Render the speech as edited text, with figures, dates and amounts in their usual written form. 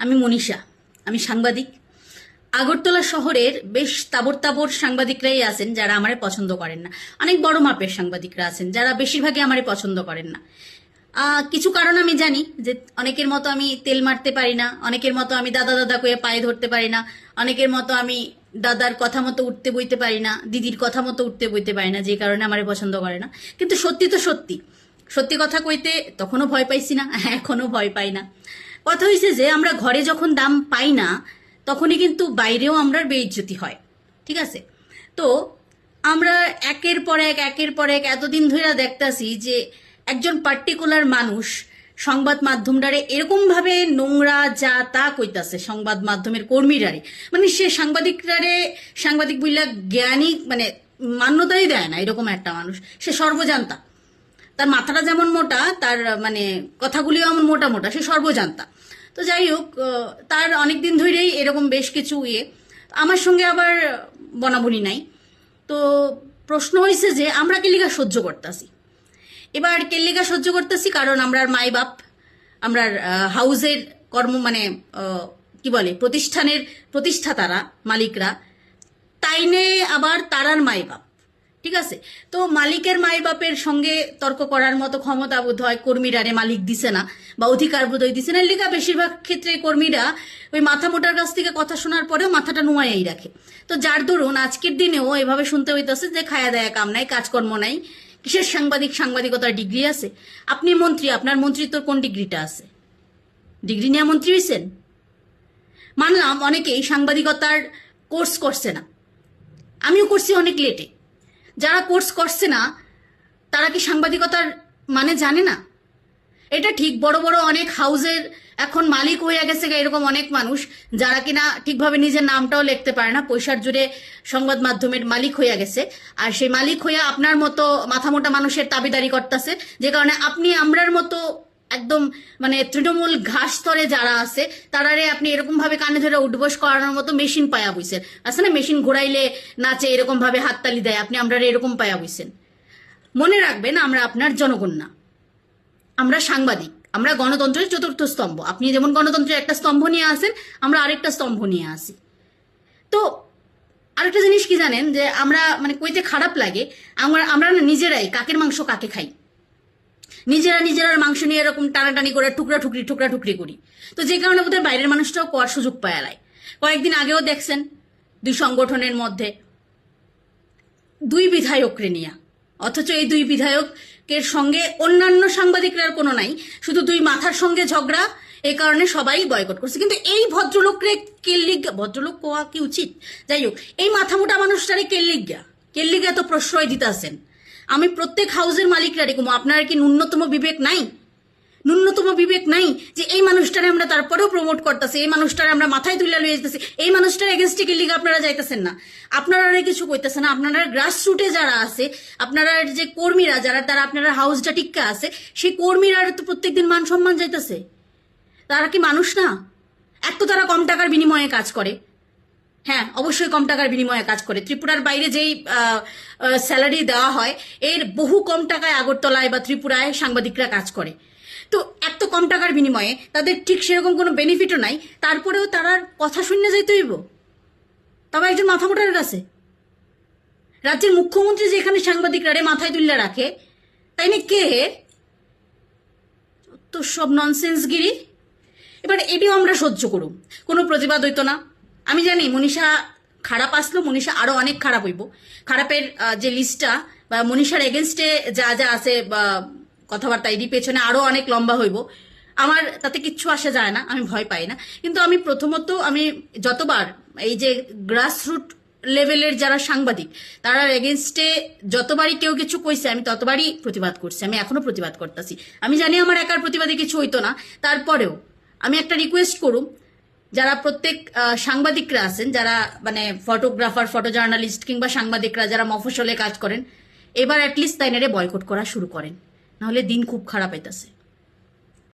আমি মনীষা, আমি সাংবাদিক। আগরতলা শহরের বেশ তাবর তাবর সাংবাদিকরাই আছেন যারা আমারে পছন্দ করেন না। অনেক বড় মাপের সাংবাদিকরা আছেন যারা বেশিরভাগই আমারে পছন্দ করেন না। কিছু কারণ আমি জানি, যে অনেকের মতো আমি তেল মারতে পারি না, অনেকের মতো আমি দাদা দাদা কয়ে পায়ে ধরতে পারি না, অনেকের মতো আমি দাদার কথা মতো উঠতে বইতে পারি না, দিদির কথা মতো উঠতে বইতে পারি না, যে কারণে আমারে পছন্দ করে না। কিন্তু সত্যি তো সত্যি, সত্যি কথা কইতে তখনও ভয় পাইছি না, এখনো ভয় পাই না। কথা হয়েছে যে আমরা ঘরে যখন দাম পাই না তখনই কিন্তু বাইরেও আমরা বেইজ্জতি হয়, ঠিক আছে? তো আমরা একের পর এক এতদিন ধরে দেখতাছি যে একজন পার্টিকুলার মানুষ সংবাদ মাধ্যমটারে এরকম ভাবে নোংরা যা তা কইতাছে, সংবাদ মাধ্যমের কর্মীরারে, মানে সে সাংবাদিক বইলা জ্ঞানী মানে মান্যতাই দেয় না এরকম একটা মানুষ। সে সর্বজান্তা, তার মাথাটা যেমন মোটা, তার মানে কথাগুলিও এমন মোটা মোটা, সে সর্বজান্তা। তো যাই হোক, তার অনেকদিন ধরেই এরকম বেশ কিছু আমার সঙ্গে আবার বনাবনি নাই। তো প্রশ্ন হয়েছে যে আমরা কেলিগা সহ্য করতেছি। এবার কেলিগা সহ্য করতেছি কারণ আমরার মাই বাপ, আমরার হাউজের মানে কি বলে প্রতিষ্ঠানের প্রতিষ্ঠাতারা, মালিকরা, তাইনে আবার তারার মাই বাপ, ঠিক আছে? তো মালিকের মাই বাপের সঙ্গে তর্ক করার মতো ক্ষমতা বোধ হয় কর্মীরারে মালিক দিছে না, বা অধিকার বোধ হয় দিছে না। লেখা বেশিরভাগ ক্ষেত্রে কর্মীরা ওই মাথা মোটার কাছ থেকে কথা শোনার পরেও মাথাটা নুয়াই রাখে। তো যার দরুন আজকের দিনেও এভাবে শুনতে হইতেছে যে খায়া দেয়া কাম নাই, কাজকর্ম নাই, কিসের সাংবাদিকতার ডিগ্রি আছে? আপনি মন্ত্রী, আপনার মন্ত্রিত্বর কোন ডিগ্রিটা আছে? ডিগ্রি নিয়ে মন্ত্রী হয়েছেন? মানলাম অনেকেই সাংবাদিকতার কোর্স করছে না, আমিও করছি অনেক লেটে। যারা কোর্স করছে না তারা কি সাংবাদিকতার মানে জানে না? এটা ঠিক, বড় বড় অনেক হাউজের এখন মালিক হয়ে গেছে এরকম অনেক মানুষ যারা কিনা ঠিকভাবে নিজের নামটাও লিখতে পারে না, পয়সার জোরে সংবাদ মাধ্যমের মালিক হয়ে গেছে। আর সেই মালিক হইয়া আপনার মতো মাথা মোটা মানুষের দাবিদারি করতেছে, যে কারণে আপনি আমরার মতো একদম মানে তৃণমূল ঘাস স্তরে যারা আছে তারারে আপনি এরকম ভাবে কানে ধরে উঠবোস করানোর মতো মেশিন পায়া বইছেন। আছে না, মেশিন ঘোরাইলে নাচে, এরকম ভাবে হাততালি দেয়, আপনি আমরা এরকম পায়া বইছেন। মনে রাখবেন, আমরা আপনার জনগণ না, আমরা সাংবাদিক, আমরা গণতন্ত্রের চতুর্থ স্তম্ভ। আপনি যেমন গণতন্ত্রের একটা স্তম্ভ নিয়ে আসেন, আমরা আরেকটা স্তম্ভ নিয়ে আসি। তো আরেকটা জিনিস কি জানেন, যে আমরা মানে কইতে খারাপ লাগে, আমরা না নিজেরাই কাকের মাংস কাকে খাই, নিজেরা মাংস নিয়ে এরকম টানাটানি করে টুকরা টুকরি করি। তো যে কারণে বোধহয় বাইরের মানুষটাও কোয়ার সুযোগ পায়ালায়। কয়েকদিন আগেও দেখছেন দুই সংগঠনের মধ্যে দুই বিধায়করে নিয়ে, অথচ এই দুই বিধায়কের সঙ্গে অন্যান্য সাংবাদিকরা কোনো নাই, শুধু দুই মাথার সঙ্গে ঝগড়া, এই কারণে সবাই বয়কট করছে। কিন্তু এই ভদ্রলোকরে কেল্লিগা, ভদ্রলোক কোয়া কি উচিত, যাই হোক, এই মাথা মোটা মানুষটারে কেল্লিগা তো প্রশ্রয় দিতে আসেন। আমি প্রত্যেক হাউসের মালিকরা রেখো, আপনার কি ন্যূনতম বিবেক নাই যে এই মানুষটারে আমরা তারপরেও প্রমোট করতেছি, এই মানুষটারে আমরা মাথায় তুলে লইয়ে যেতেছি, এই মানুষটার এগেনস্টে কি লিগে আপনারা যাইতেছেন না? আপনারা কিছু কইতেছেন না। আপনারা গ্রাসরুটে যারা আছে, আপনারা যে কর্মীরা যারা, তারা আপনারা হাউসটা টিক্কা আছে, সেই কর্মীরা তো প্রত্যেকদিন মান সম্মান যাইতেছে। তারা কি মানুষ না? এক তো তারা কম টাকার বিনিময়ে কাজ করে, হ্যাঁ অবশ্যই কম টাকার বিনিময়ে কাজ করে। ত্রিপুরার বাইরে যেই স্যালারি দেওয়া হয় এর বহু কম টাকায় আগরতলায় বা ত্রিপুরায় সাংবাদিকরা কাজ করে। তো এত কম টাকার বিনিময়ে তাদের ঠিক সেরকম কোনো বেনিফিটও নাই, তারপরেও তারা কথা শুনে যাইতে হইব, তবে একজন মাথা মোটার কাছে। রাজ্যের মুখ্যমন্ত্রী যে এখানে সাংবাদিকরা মাথায় তুলে রাখে, তাই না? কে তো সব ননসেন্সগিরি। এবার এটিও আমরা সহ্য করুম, কোনো প্রতিবাদ হইতো না। আমি জানি মনীষা খারাপ আসলো, মনীষা আরো অনেক খারাপ হইব। খারাপের যে লিস্টটা বা মনীষার এগেনস্টে যা যা আছে বা কথাবার্তা, এটি পেছনে আরো অনেক লম্বা হইব। আমার তাতে কিচ্ছু আসে যায় না, আমি ভয় পাই না। কিন্তু আমি প্রথমত যতবার এই যে গ্রাসরুট লেভেলের যারা সাংবাদিক, তারা এগেনস্টে যতবারই কেউ কিছু কইছে আমি ততবারই প্রতিবাদ করছি, আমি এখনো প্রতিবাদ করতেছি। আমি জানি আমার একার প্রতিবাদে কিছু হইতো না, তারপরেও আমি একটা রিকোয়েস্ট করুম, যারা প্রত্যেক সাংবাদিকরা আছেন, যারা মানে ফটোগ্রাফার, ফটো জার্নালিস্ট কিংবা সাংবাদিকরা যারা মফস্বলে কাজ করেন, এবার অ্যাটলিস্ট তাইনারে বয়কট করা শুরু করেন, নাহলে দিন খুব খারাপ হইতাছে।